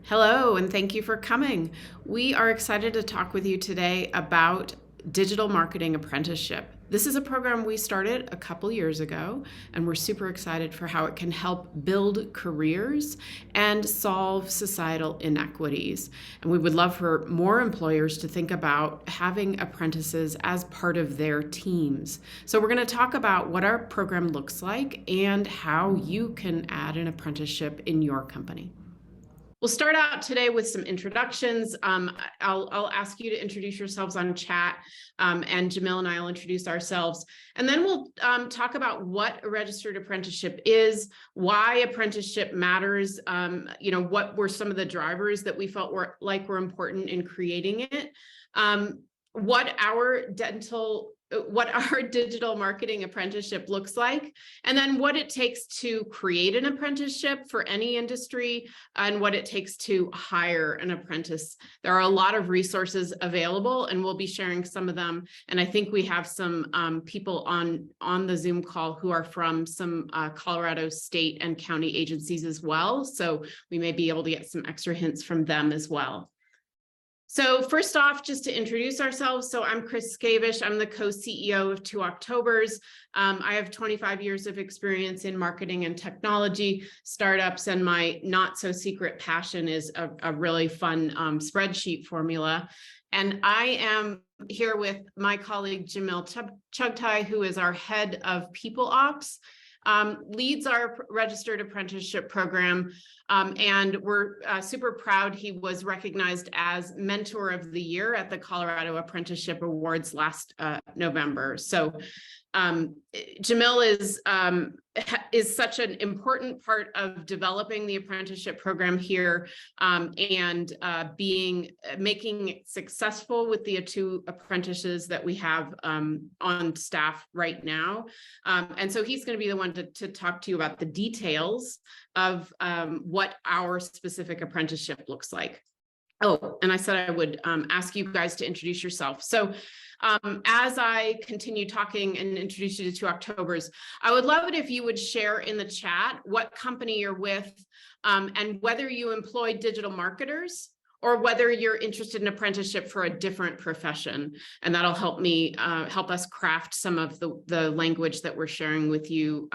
Hello, and thank you for coming. We are excited to talk with you today about Digital Marketing Apprenticeship. This is a program we started a couple years ago, and we're super excited for how it can help build careers and solve societal inequities. And we would love for more employers to think about having apprentices as part of their teams. So we're going to talk about what our program looks like and how you can add an apprenticeship in your company. We'll start out today with some introductions. I'll ask you to introduce yourselves on chat, and Jamil and I will introduce ourselves. And then we'll talk about what a registered apprenticeship is, why apprenticeship matters, what were some of the drivers that we felt were important in creating it, what our digital marketing apprenticeship looks like, and then what it takes to create an apprenticeship for any industry and what it takes to hire an apprentice. There are a lot of resources available, and we'll be sharing some of them. And I think we have some people on the Zoom call who are from some Colorado state and county agencies as well. So we may be able to get some extra hints from them as well. So first off, just to introduce ourselves. So I'm Chris Skavish. I'm the co-CEO of 2 Octobers. I have 25 years of experience in marketing and technology startups, and my not so secret passion is a really fun spreadsheet formula. And I am here with my colleague, Jamil Chugtai, who is our head of people ops. Leads our registered apprenticeship program, and we're super proud he was recognized as Mentor of the Year at the Colorado Apprenticeship Awards last November. So Jamil is such an important part of developing the apprenticeship program here, and making it successful with the 2 apprentices that we have on staff right now. And so he's going to be the one to talk to you about the details of what our specific apprenticeship looks like. Oh, and I said I would ask you guys to introduce yourself. So as I continue talking and introduce you to 2 Octobers, I would love it if you would share in the chat what company you're with, and whether you employ digital marketers or whether you're interested in apprenticeship for a different profession. And that'll help me help us craft some of the language that we're sharing with you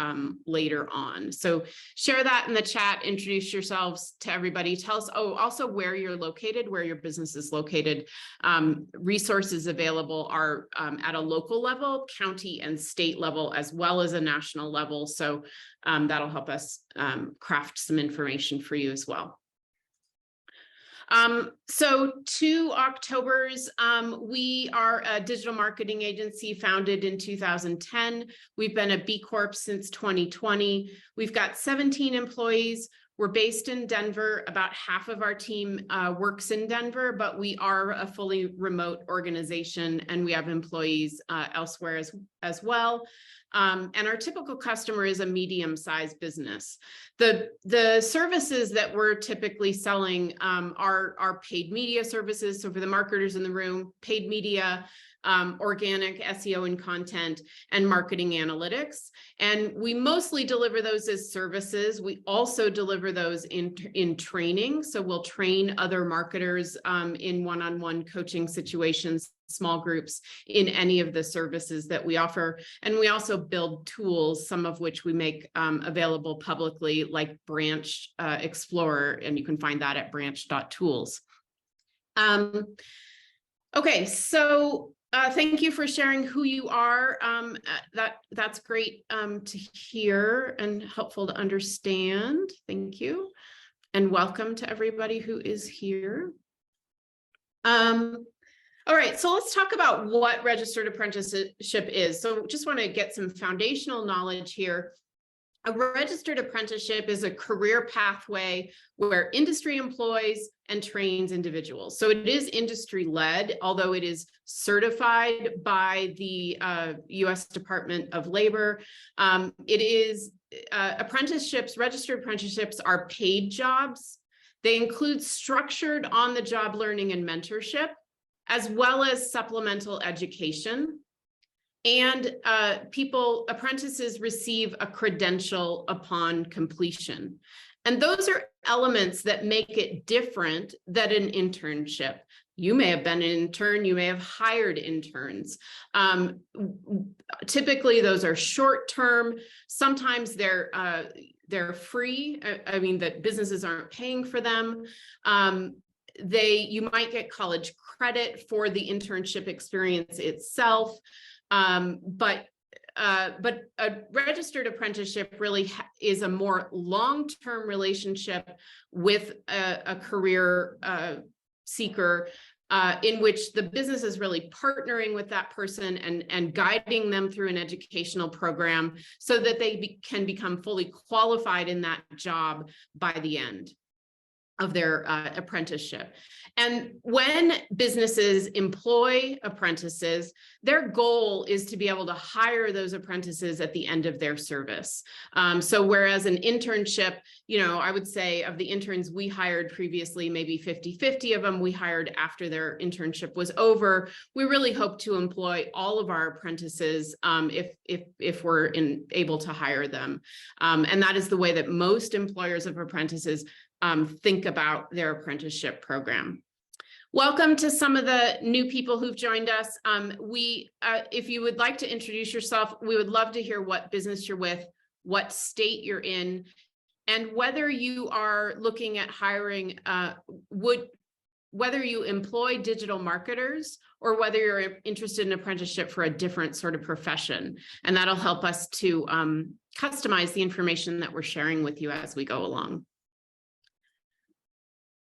later on. So share that in the chat, introduce yourselves to everybody. Tell us, also where you're located, where your business is located. Resources available are at a local level, county and state level, as well as a national level. So that'll help us craft some information for you as well. So 2 Octobers, we are a digital marketing agency founded in 2010. We've been a B Corp since 2020. We've got 17 employees. We're based in Denver. About half of our team works in Denver, but we are a fully remote organization, and we have employees elsewhere as well. And our typical customer is a medium-sized business. The services that we're typically selling are paid media services. So for the marketers in the room, paid media, organic SEO and content, and marketing analytics. And we mostly deliver those as services. We also deliver those in training. So we'll train other marketers in one-on-one coaching situations, small groups, in any of the services that we offer. And we also build tools, some of which we make available publicly, like Branch Explorer, and you can find that at branch.tools. Okay, so thank you for sharing who you are. That's great to hear and helpful to understand. Thank you. And welcome to everybody who is here. All right, so let's talk about what registered apprenticeship is. So just want to get some foundational knowledge here. A registered apprenticeship is a career pathway where industry employs and trains individuals. So it is industry-led, although it is certified by the U.S. Department of Labor. Apprenticeships, registered apprenticeships are paid jobs. They include structured on-the-job learning and mentorship, as well as supplemental education. And apprentices receive a credential upon completion. And those are elements that make it different than an internship. You may have been an intern, you may have hired interns. Typically, those are short-term. Sometimes they're free. I mean, that businesses aren't paying for them. You might get college credit for the internship experience itself, but a registered apprenticeship really is a more long-term relationship with a career seeker, in which the business is really partnering with that person and guiding them through an educational program so that they can become fully qualified in that job by the end of their apprenticeship. And when businesses employ apprentices, their goal is to be able to hire those apprentices at the end of their service. So whereas an internship, I would say of the interns we hired previously, maybe 50-50 of them we hired after their internship was over. We really hope to employ all of our apprentices if we're able to hire them. And that is the way that most employers of apprentices think about their apprenticeship program. Welcome to some of the new people who've joined us. If you would like to introduce yourself, we would love to hear what business you're with, what state you're in, and whether you are looking at hiring, whether you employ digital marketers or whether you're interested in apprenticeship for a different sort of profession. And that'll help us to customize the information that we're sharing with you as we go along.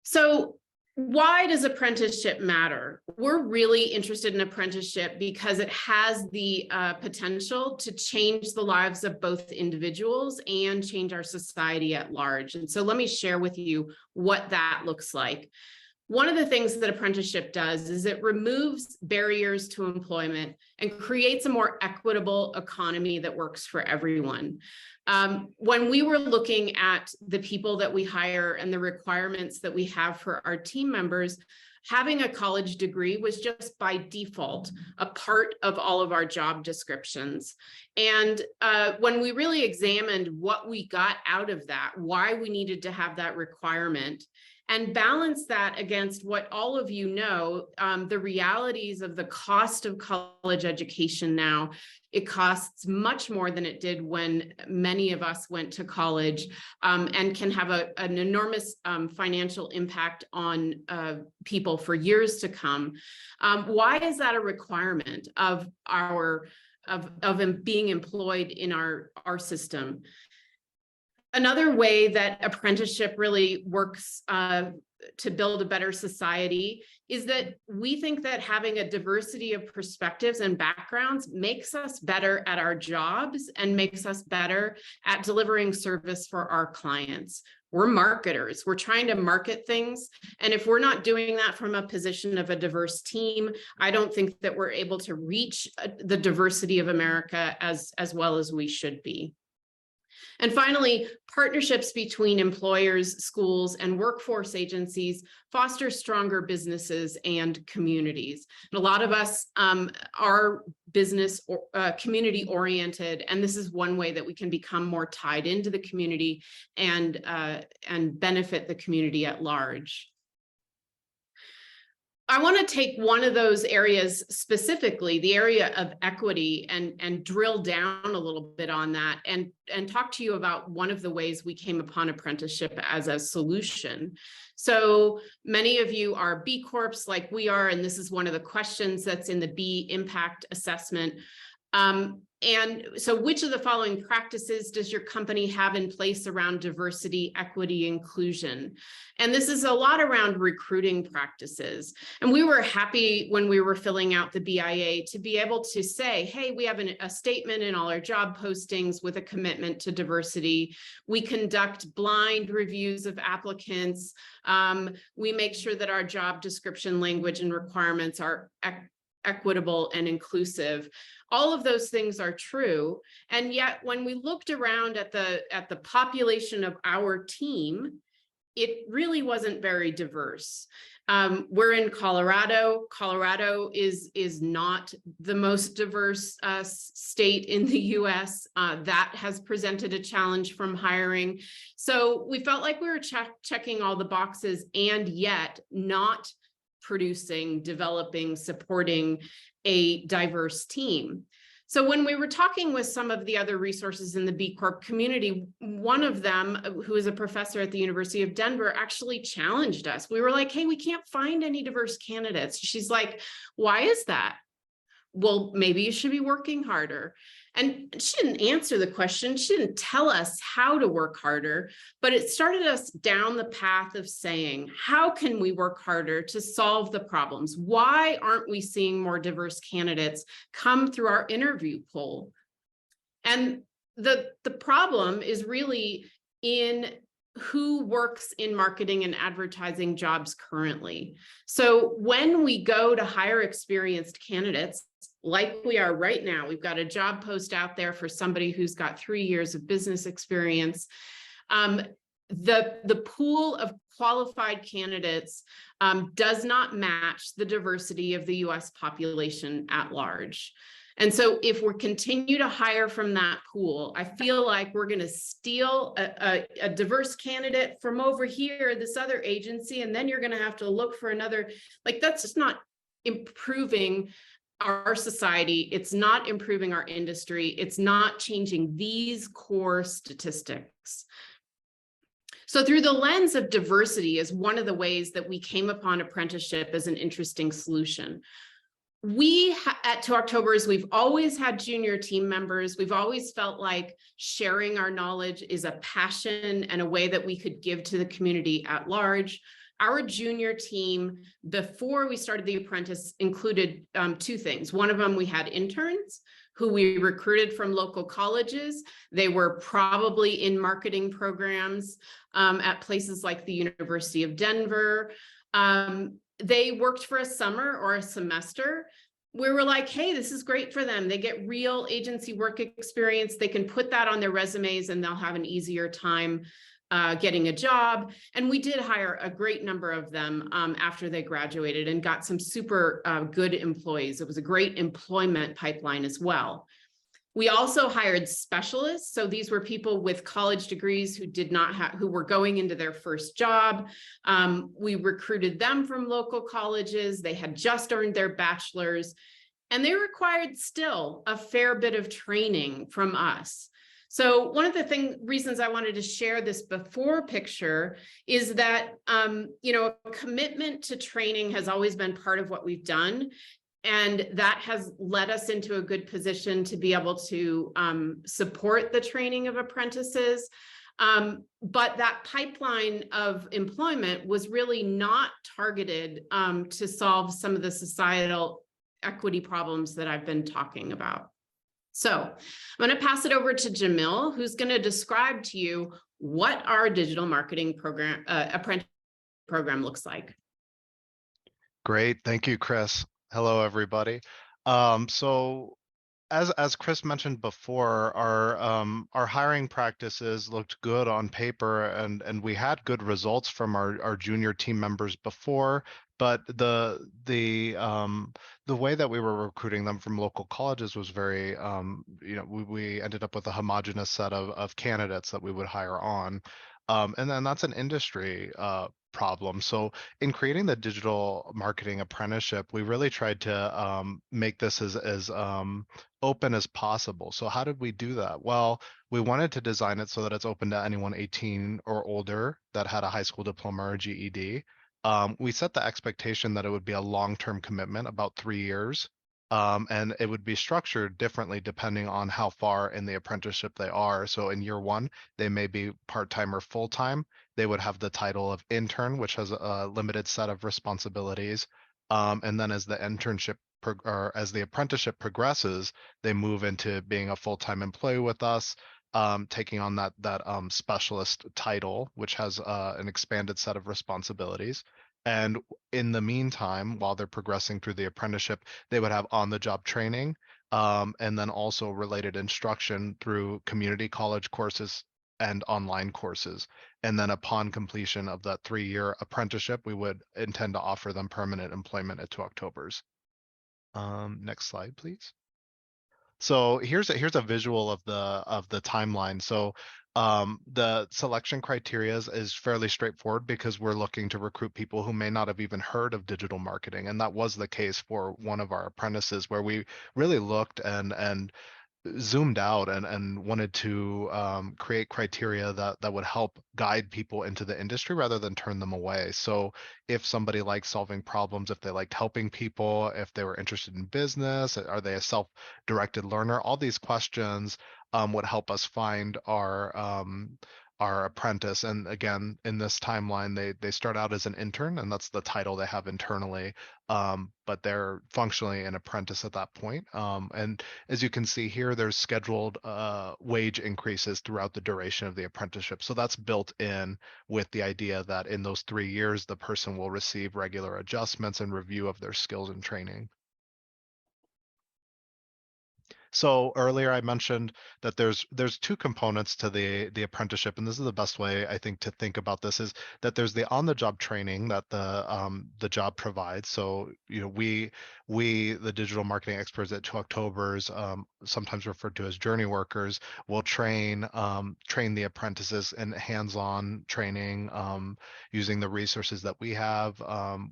So why does apprenticeship matter? We're really interested in apprenticeship because it has the potential to change the lives of both individuals and change our society at large. And so let me share with you what that looks like. One of the things that apprenticeship does is it removes barriers to employment and creates a more equitable economy that works for everyone. When we were looking at the people that we hire and the requirements that we have for our team members, having a college degree was just by default a part of all of our job descriptions. And when we really examined what we got out of that, why we needed to have that requirement, and balance that against what all of you know, the realities of the cost of college education now. It costs much more than it did when many of us went to college, and can have an enormous financial impact on people for years to come. Why is that a requirement of being employed in our system? Another way that apprenticeship really works to build a better society is that we think that having a diversity of perspectives and backgrounds makes us better at our jobs and makes us better at delivering service for our clients. We're marketers. We're trying to market things. And if we're not doing that from a position of a diverse team, I don't think that we're able to reach the diversity of America as well as we should be. And finally, partnerships between employers, schools, and workforce agencies foster stronger businesses and communities. And a lot of us are business or community oriented, and this is one way that we can become more tied into the community and benefit the community at large. I want to take one of those areas specifically, the area of equity, and drill down a little bit on that and talk to you about one of the ways we came upon apprenticeship as a solution. So many of you are B Corps like we are, and this is one of the questions that's in the B impact assessment. And so which of the following practices does your company have in place around diversity, equity, inclusion? And this is a lot around recruiting practices. And we were happy when we were filling out the BIA to be able to say, hey, we have a statement in all our job postings with a commitment to diversity. We conduct blind reviews of applicants. We make sure that our job description language and requirements are equitable and inclusive. All of those things are true. And yet when we looked around at the population of our team, it really wasn't very diverse. We're in Colorado. Colorado is not the most diverse state in the US. That has presented a challenge from hiring. So we felt like we were checking all the boxes and yet not producing, developing, supporting a diverse team. So when we were talking with some of the other resources in the B Corp community, one of them, who is a professor at the University of Denver, actually challenged us. We were like, hey, we can't find any diverse candidates. She's like, why is that? Well, maybe you should be working harder. And she didn't answer the question. She didn't tell us how to work harder, but it started us down the path of saying, how can we work harder to solve the problems? Why aren't we seeing more diverse candidates come through our interview poll? And the problem is really in who works in marketing and advertising jobs currently. So when we go to hire experienced candidates, like we are right now, we've got a job post out there for somebody who's got 3 years of business experience. The pool of qualified candidates does not match the diversity of the US population at large. And so if we continue to hire from that pool, I feel like we're going to steal a diverse candidate from over here, this other agency, and then you're going to have to look for another. Like, that's just not improving our society. It's not improving our industry. It's not changing these core statistics. So through the lens of diversity is one of the ways that we came upon apprenticeship as an interesting solution. We at 2Octobers, we've always had junior team members. We've always felt like sharing our knowledge is a passion and a way that we could give to the community at large. Our junior team, before we started The Apprentice, included 2 things. One of them, we had interns who we recruited from local colleges. They were probably in marketing programs at places like the University of Denver. They worked for a summer or a semester. We were like, hey, this is great for them. They get real agency work experience. They can put that on their resumes and they'll have an easier time getting a job. And we did hire a great number of them after they graduated and got some super good employees. It was a great employment pipeline as well. We also hired specialists. So these were people with college degrees who did not have, who were going into their first job. We recruited them from local colleges. They had just earned their bachelor's, and they required still a fair bit of training from us. So one of the reasons I wanted to share this before picture is that, a commitment to training has always been part of what we've done. And that has led us into a good position to be able to support the training of apprentices. But that pipeline of employment was really not targeted to solve some of the societal equity problems that I've been talking about. So I'm going to pass it over to Jamil, who's going to describe to you what our digital marketing program, apprentice program looks like. Great. Thank you, Chris. Hello, everybody. So as Chris mentioned before, our hiring practices looked good on paper, and we had good results from our junior team members before. But the way that we were recruiting them from local colleges was very, we ended up with a homogeneous set of candidates that we would hire on. And then that's an industry problem. So in creating the digital marketing apprenticeship, we really tried to make this as open as possible. So how did we do that? Well, we wanted to design it so that it's open to anyone 18 or older that had a high school diploma or GED. We set the expectation that it would be a long-term commitment, about 3 years. And it would be structured differently depending on how far in the apprenticeship they are. So in year 1, they may be part-time or full-time. They would have the title of intern, which has a limited set of responsibilities. And then as the internship or as the apprenticeship progresses, they move into being a full-time employee with us, taking on that specialist title, which has an expanded set of responsibilities. And in the meantime, while they're progressing through the apprenticeship, they would have on-the-job training, and then also related instruction through community college courses and online courses. And then upon completion of that 3-year apprenticeship, we would intend to offer them permanent employment at 2 Octobers. Next slide, please. So here's a visual of the timeline. So the selection criteria is fairly straightforward because we're looking to recruit people who may not have even heard of digital marketing, and that was the case for one of our apprentices, where we really looked and zoomed out and wanted to create criteria that would help guide people into the industry rather than turn them away. So if somebody likes solving problems, if they liked helping people, if they were interested in business, are they a self-directed learner? All these questions would help us find our apprentice. And again, in this timeline, they start out as an intern, and that's the title they have internally. But they're functionally an apprentice at that point. And as you can see here, there's scheduled wage increases throughout the duration of the apprenticeship. So that's built in with the idea that in those 3 years, the person will receive regular adjustments and review of their skills and training. So earlier I mentioned that there's two components to the apprenticeship, and this is the best way I think to think about this, is that there's the on-the-job training that the job provides. So we the digital marketing experts at 2 Octobers, sometimes referred to as journey workers, will train the apprentices in hands-on training, using the resources that we have,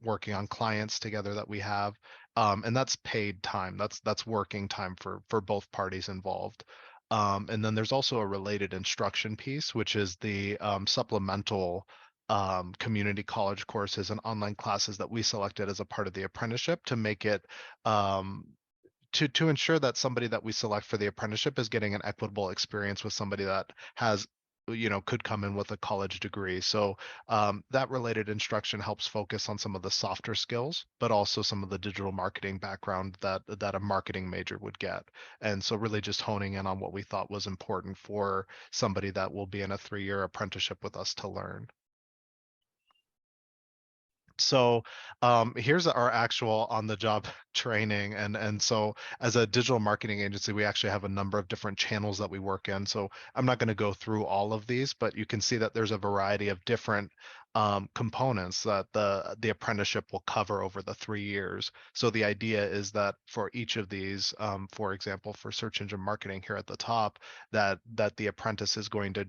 working on clients together that we have. And that's paid time. That's working time for both parties involved. And then there's also a related instruction piece, which is the supplemental community college courses and online classes that we selected as a part of the apprenticeship to make it um, to ensure that somebody that we select for the apprenticeship is getting an equitable experience with somebody that has could come in with a college degree. So that related instruction helps focus on some of the softer skills, but also some of the digital marketing background that a marketing major would get. And so really just honing in on what we thought was important for somebody that will be in a 3-year apprenticeship with us to learn. So here's our actual on-the-job training, and so as a digital marketing agency, we actually have a number of different channels that we work in. So I'm not going to go through all of these, but you can see that there's a variety of different components that the apprenticeship will cover over the 3 years. So the idea is that for each of these, for example, for search engine marketing here at the top, that the apprentice is going to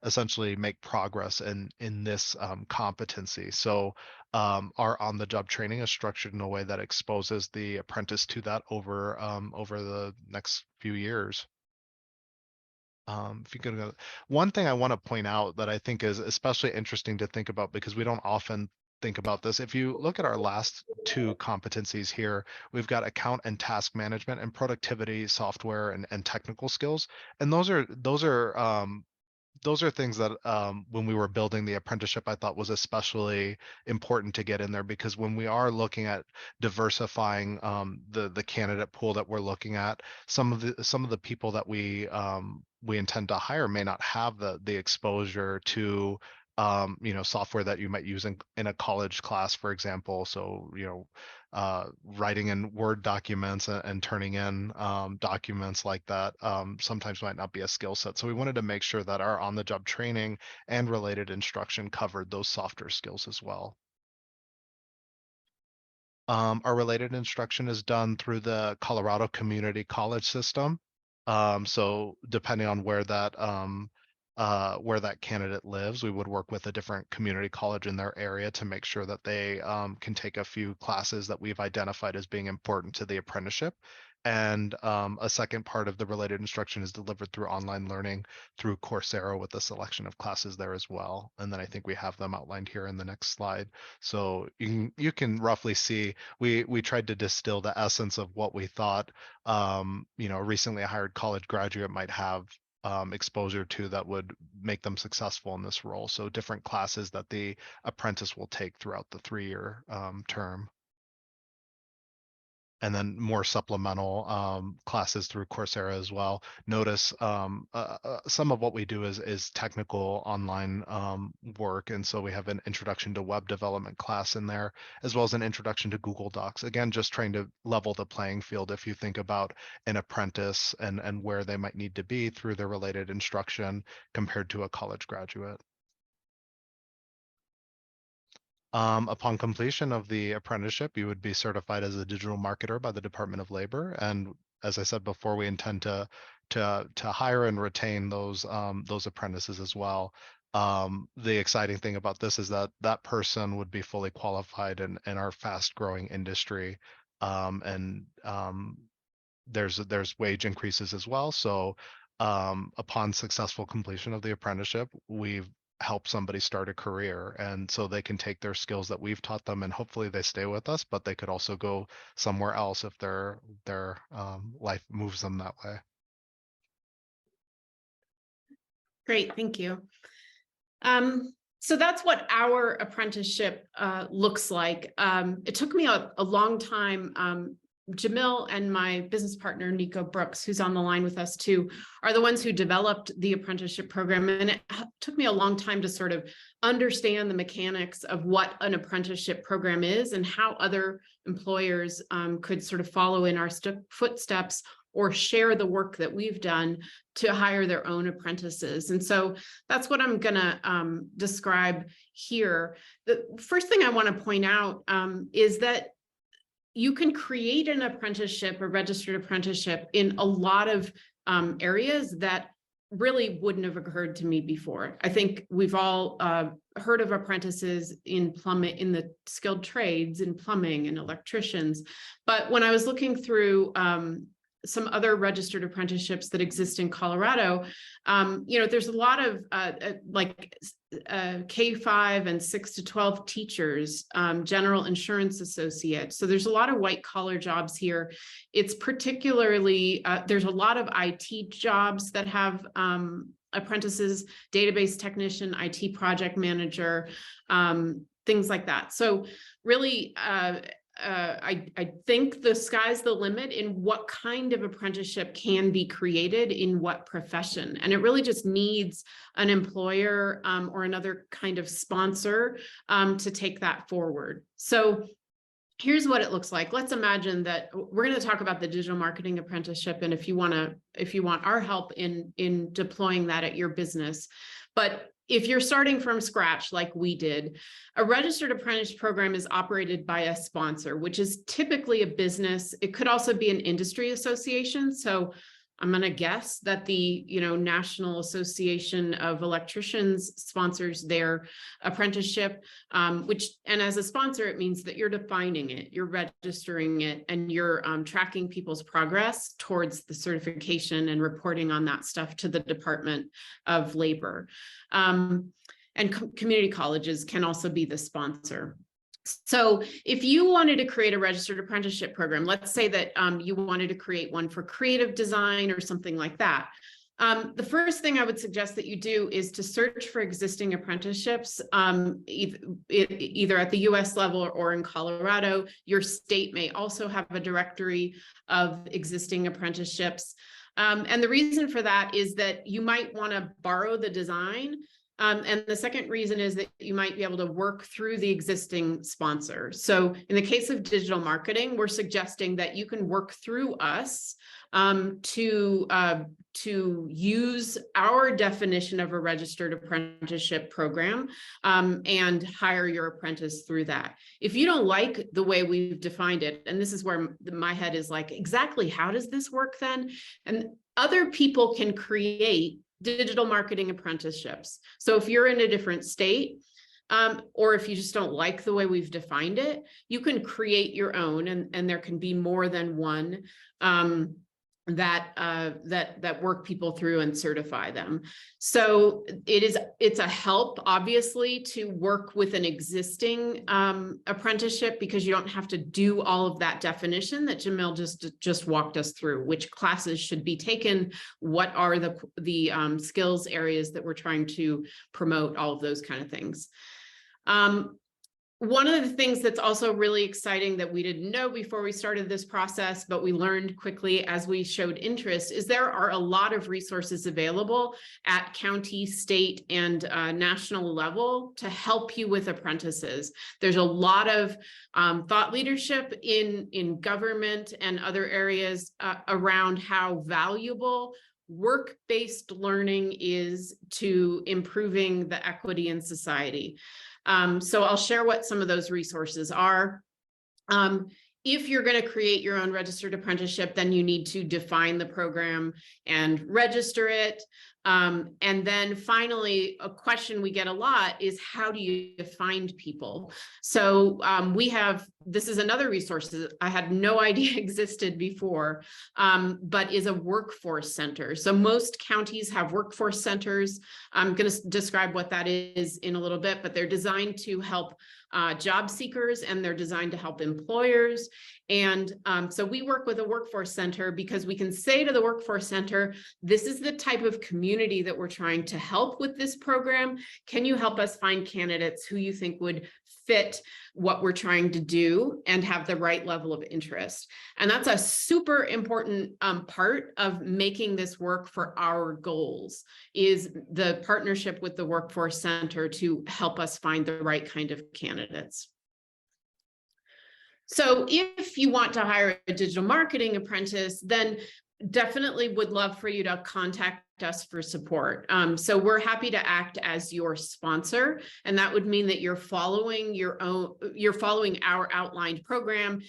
essentially make progress in this competency. So our on-the-job training is structured in a way that exposes the apprentice to that over the next few years. If you could go, one thing I want to point out that I think is especially interesting to think about, because we don't often think about this. If you look at our last two competencies here, we've got account and task management and productivity software and technical skills. And those are things that when we were building the apprenticeship, I thought was especially important to get in there, because when we are looking at diversifying the candidate pool that we're looking at, some of the people that we intend to hire may not have the exposure to software that you might use in a college class, for example. So writing in Word documents and turning in documents like that sometimes might not be a skill set. So we wanted to make sure that our on-the-job training and related instruction covered those softer skills as well. Our related instruction is done through the Colorado Community College system. So depending on where that candidate lives, we would work with a different community college in their area to make sure that they can take a few classes that we've identified as being important to the apprenticeship. And a second part of the related instruction is delivered through online learning through Coursera, with a selection of classes there as well. And then I think we have them outlined here in the next slide. So you can roughly see we tried to distill the essence of what we thought a recently hired college graduate might have exposure to that would make them successful in this role. So different classes that the apprentice will take throughout the 3-year term. And then more supplemental classes through Coursera as well. Notice some of what we do is technical online work, and so we have an introduction to web development class in there, as well as an introduction to Google Docs. Again, just trying to level the playing field if you think about an apprentice and where they might need to be through their related instruction compared to a college graduate. Upon completion of the apprenticeship, you would be certified as a digital marketer by the Department of Labor. And as I said before, we intend to hire and retain those apprentices as well. The exciting thing about this is that that person would be fully qualified in our fast growing industry. And there's wage increases as well. So upon successful completion of the apprenticeship, we've helped somebody start a career, and so they can take their skills that we've taught them, and hopefully they stay with us, but they could also go somewhere else if their life moves them that way. Great, thank you. So that's what our apprenticeship looks like. It took me a long time. Jamil and my business partner, Nico Brooks, who's on the line with us too, are the ones who developed the apprenticeship program. And it took me a long time to sort of understand the mechanics of what an apprenticeship program is and how other employers could sort of follow in our footsteps or share the work that we've done to hire their own apprentices. And so that's what I'm going to describe here. The first thing I want to point out is that you can create an apprenticeship, a registered apprenticeship, in a lot of areas that really wouldn't have occurred to me before. I think we've all heard of apprentices in plumbing, in the skilled trades, in plumbing and electricians. But when I was looking through some other registered apprenticeships that exist in Colorado, there's a lot of K-5 and 6 to 12 teachers, general insurance associates. So there's a lot of white collar jobs here. It's particularly, there's a lot of IT jobs that have apprentices, database technician, IT project manager, things like that. So really, I think the sky's the limit in what kind of apprenticeship can be created in what profession. And it really just needs an employer or another kind of sponsor to take that forward. So here's what it looks like. Let's imagine that we're going to talk about the digital marketing apprenticeship. And if you want our help in deploying that at your business, but if you're starting from scratch, like we did, a registered apprentice program is operated by a sponsor, which is typically a business. It could also be an industry association. So I'm going to guess that the National Association of Electricians sponsors their apprenticeship, and as a sponsor, it means that you're defining it, you're registering it, and you're tracking people's progress towards the certification and reporting on that stuff to the Department of Labor. And community colleges can also be the sponsor. So if you wanted to create a registered apprenticeship program, let's say that you wanted to create one for creative design or something like that. The first thing I would suggest that you do is to search for existing apprenticeships, either at the US level or in Colorado. Your state may also have a directory of existing apprenticeships. And the reason for that is that you might want to borrow the design. And the second reason is that you might be able to work through the existing sponsor. So in the case of digital marketing, we're suggesting that you can work through us to use our definition of a registered apprenticeship program and hire your apprentice through that. If you don't like the way we've defined it, and this is where my head is like, exactly how does this work then? And other people can create digital marketing apprenticeships. So if you're in a different state, or if you just don't like the way we've defined it, you can create your own, and there can be more than one that work people through and certify them. So it's a help, obviously, to work with an existing apprenticeship, because you don't have to do all of that definition that Jamil just walked us through, which classes should be taken, what are the skills areas that we're trying to promote, all of those kind of things. One of the things that's also really exciting that we didn't know before we started this process, but we learned quickly as we showed interest, is there are a lot of resources available at county, state, and national level to help you with apprentices. There's a lot of thought leadership in government and other areas around how valuable work-based learning is to improving the equity in society. So I'll share what some of those resources are. If you're going to create your own registered apprenticeship, then you need to define the program and register it. And then finally, a question we get a lot is, how do you find people? So this is another resource that I had no idea existed before, but is a workforce center. So most counties have workforce centers. I'm going to describe what that is in a little bit, but they're designed to help job seekers, and they're designed to help employers. And so we work with a workforce center because we can say to the workforce center, this is the type of community that we're trying to help with this program. Can you help us find candidates who you think would fit what we're trying to do and have the right level of interest? And that's a super important part of making this work for our goals, is the partnership with the workforce center to help us find the right kind of candidates. So if you want to hire a digital marketing apprentice, then definitely would love for you to contact us for support. So we're happy to act as your sponsor, and that would mean that you're following our outlined program.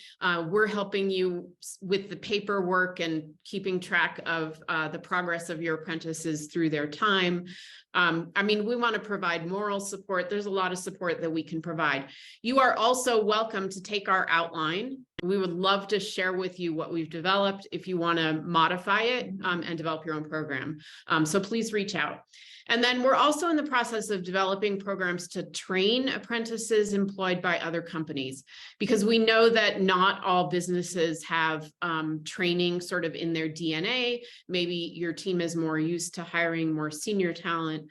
We're helping you with the paperwork and keeping track of the progress of your apprentices through their time. I mean, we want to provide moral support. There's a lot of support that we can provide. You are also welcome to take our outline. We would love to share with you what we've developed if you want to modify it and develop your own program. So please reach out. And then we're also in the process of developing programs to train apprentices employed by other companies, because we know that not all businesses have training sort of in their DNA. Maybe your team is more used to hiring more senior talent,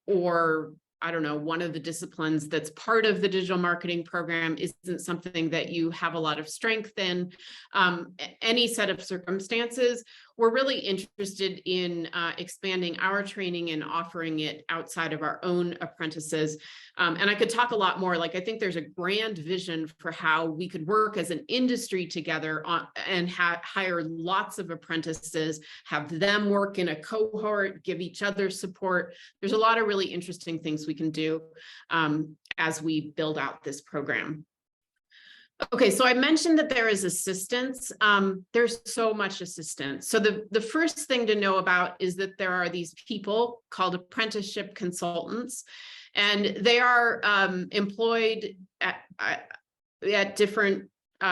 or I don't know, one of the disciplines that's part of the digital marketing program isn't something that you have a lot of strength in. Any set of circumstances, we're really interested in expanding our training and offering it outside of our own apprentices. And I could talk a lot more. Like, I think there's a grand vision for how we could work as an industry together and hire lots of apprentices, have them work in a cohort, give each other support. There's a lot of really interesting things we can do as we build out this program. Okay, so I mentioned that there is assistance. There's so much assistance. So the first thing to know about is that there are these people called apprenticeship consultants, and they are employed at different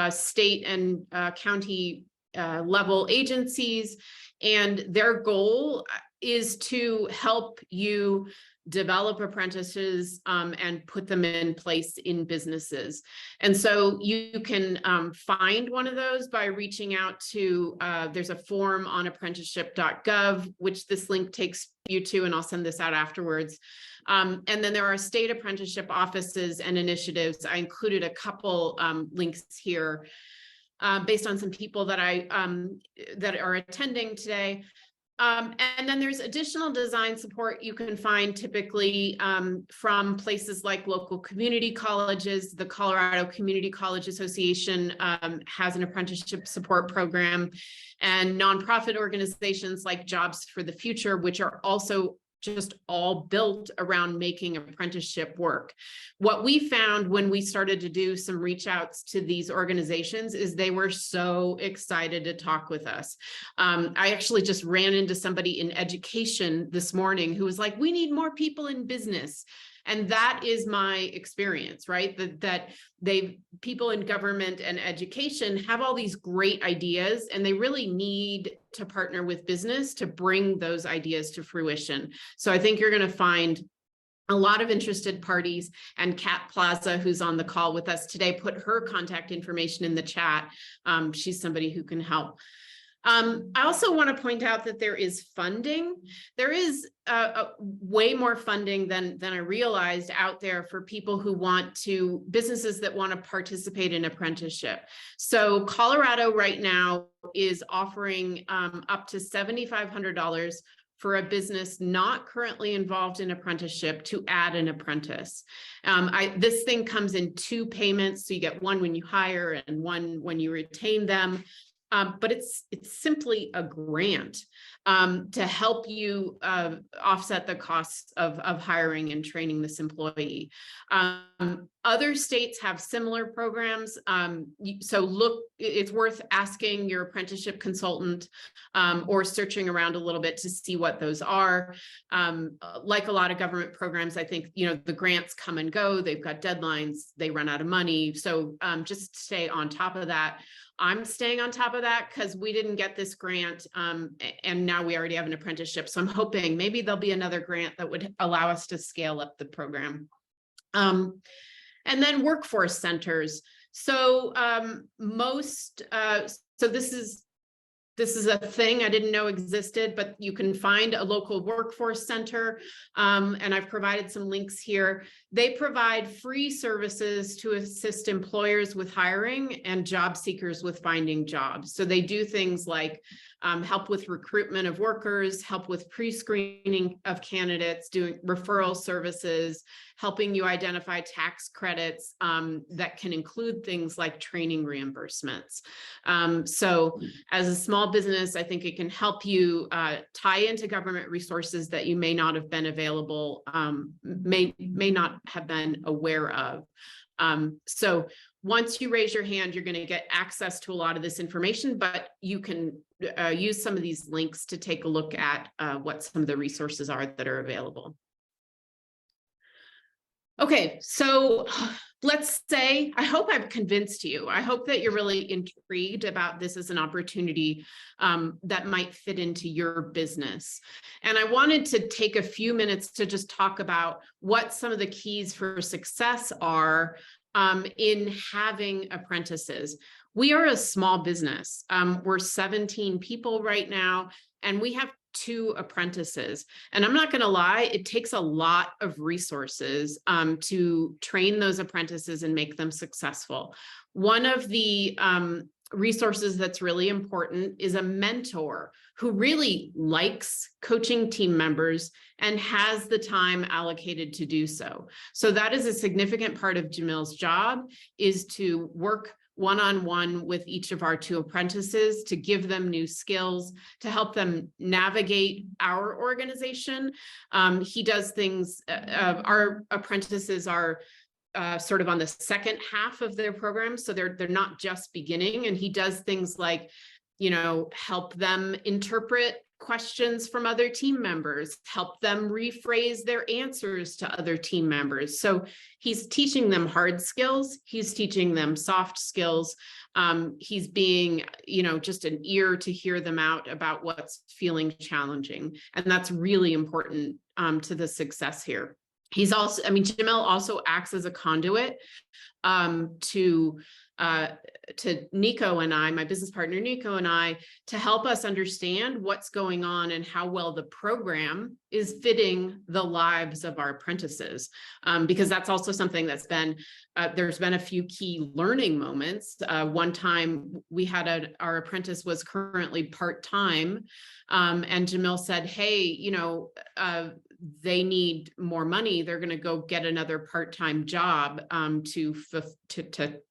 state and county level agencies, and their goal is to help you develop apprentices and put them in place in businesses. And so you can find one of those by reaching out to, there's a form on apprenticeship.gov, which this link takes you to, and I'll send this out afterwards. And then there are state apprenticeship offices and initiatives. I included a couple links here based on some people that that are attending today. And then there's additional design support you can find typically from places like local community colleges. The Colorado Community College Association has an apprenticeship support program, and nonprofit organizations like Jobs for the Future, which are also just all built around making apprenticeship work. What we found when we started to do some reach outs to these organizations is they were so excited to talk with us. I actually just ran into somebody in education this morning who was like, we need more people in business. And that is my experience, right? That people in government and education have all these great ideas, and they really need to partner with business to bring those ideas to fruition. So I think you're going to find a lot of interested parties, and Kat Plaza, who's on the call with us today, put her contact information in the chat. She's somebody who can help. I also want to point out that there is funding. There is way more funding than I realized out there for people who businesses that want to participate in apprenticeship. So Colorado right now is offering up to $7,500 for a business not currently involved in apprenticeship to add an apprentice. This thing comes in 2 payments. So you get one when you hire and one when you retain them. but it's simply a grant to help you offset the costs of hiring and training this employee. Other states have similar programs. So look, it's worth asking your apprenticeship consultant or searching around a little bit to see what those are. Like a lot of government programs, I think, the grants come and go, they've got deadlines, they run out of money. So just stay on top of that. I'm staying on top of that because we didn't get this grant and now we already have an apprenticeship. So I'm hoping maybe there'll be another grant that would allow us to scale up the program. And then workforce centers. So so this is a thing I didn't know existed, but you can find a local workforce center. And I've provided some links here. They provide free services to assist employers with hiring and job seekers with finding jobs. So they do things like help with recruitment of workers, help with pre-screening of candidates, doing referral services, helping you identify tax credits that can include things like training reimbursements. So as a small business, I think it can help you tie into government resources that you may not have been available, may not have been aware of. So once you raise your hand, you're going to get access to a lot of this information, but you can use some of these links to take a look at what some of the resources are that are available. Okay, so let's say, I hope I've convinced you. I hope that you're really intrigued about this as an opportunity that might fit into your business. And I wanted to take a few minutes to just talk about what some of the keys for success are in having apprentices. We are a small business. We're 17 people right now, and we have 2 apprentices. And I'm not going to lie, it takes a lot of resources to train those apprentices and make them successful. One of the resources that's really important is a mentor who really likes coaching team members and has the time allocated to do so. So that is a significant part of Jamil's job, is to work one-on-one with each of our 2 apprentices to give them new skills, to help them navigate our organization. He does things, our apprentices are sort of on the second half of their program. So they're not just beginning, and he does things like, help them interpret questions from other team members, help them rephrase their answers to other team members. So he's teaching them hard skills. He's teaching them soft skills. He's being, just an ear to hear them out about what's feeling challenging. And that's really important to the success here. He's also, Jamil also acts as a conduit to Nico and I, my business partner, Nico and I, to help us understand what's going on and how well the program is fitting the lives of our apprentices. Because that's also something that's been, there's been a few key learning moments. One time we had our apprentice was currently part-time, and Jamil said, hey, they need more money. They're going to go get another part-time job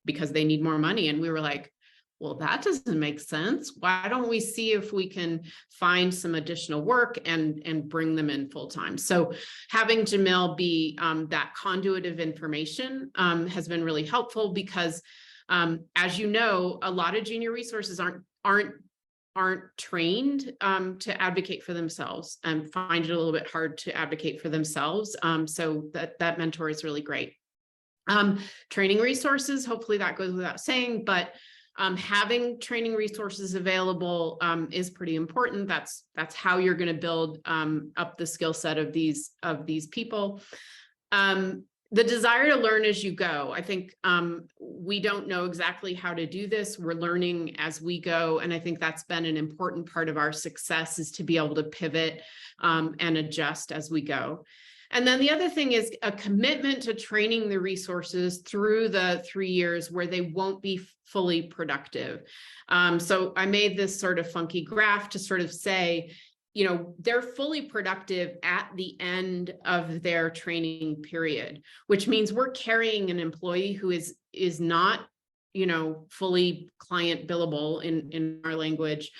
because they need more money. And we were like, well, that doesn't make sense. Why don't we see if we can find some additional work and bring them in full-time? So having Jamil be that conduit of information has been really helpful because, as you know, a lot of junior resources aren't trained to advocate for themselves and find it a little bit hard to advocate for themselves. So that mentor is really great. Training resources, hopefully that goes without saying, but having training resources available is pretty important. That's how you're going to build up the skill set of these people. The desire to learn as you go. I think we don't know exactly how to do this. We're learning as we go. And I think that's been an important part of our success, is to be able to pivot and adjust as we go. And then the other thing is a commitment to training the resources through the 3 years where they won't be fully productive. So I made this sort of funky graph to sort of say, they're fully productive at the end of their training period, which means we're carrying an employee who is not fully client billable in our language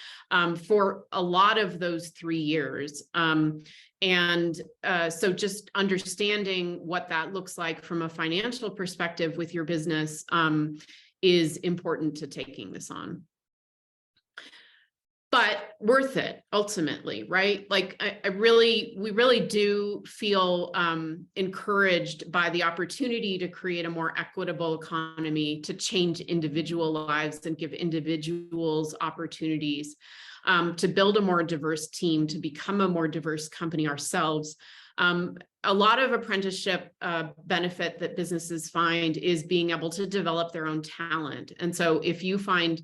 for a lot of those 3 years. So just understanding what that looks like from a financial perspective with your business is important to taking this on. But worth it ultimately, right? Like we really do feel encouraged by the opportunity to create a more equitable economy, to change individual lives and give individuals opportunities, to build a more diverse team, to become a more diverse company ourselves. A lot of apprenticeship benefit that businesses find is being able to develop their own talent. And so if you find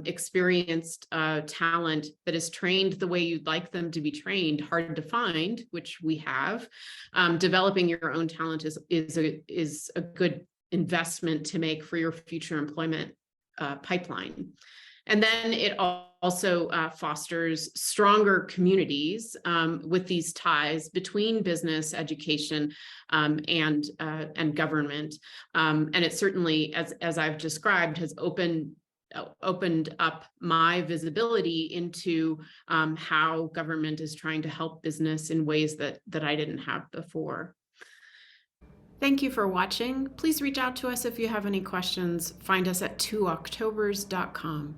experienced talent that is trained the way you'd like them to be trained, hard to find, which we have, developing your own talent is a good investment to make for your future employment pipeline. And then it also fosters stronger communities with these ties between business, education, and government. And it certainly, as I've described, has opened up my visibility into how government is trying to help business in ways that I didn't have before. Thank you for watching. Please reach out to us if you have any questions. Find us at 2octobers.com.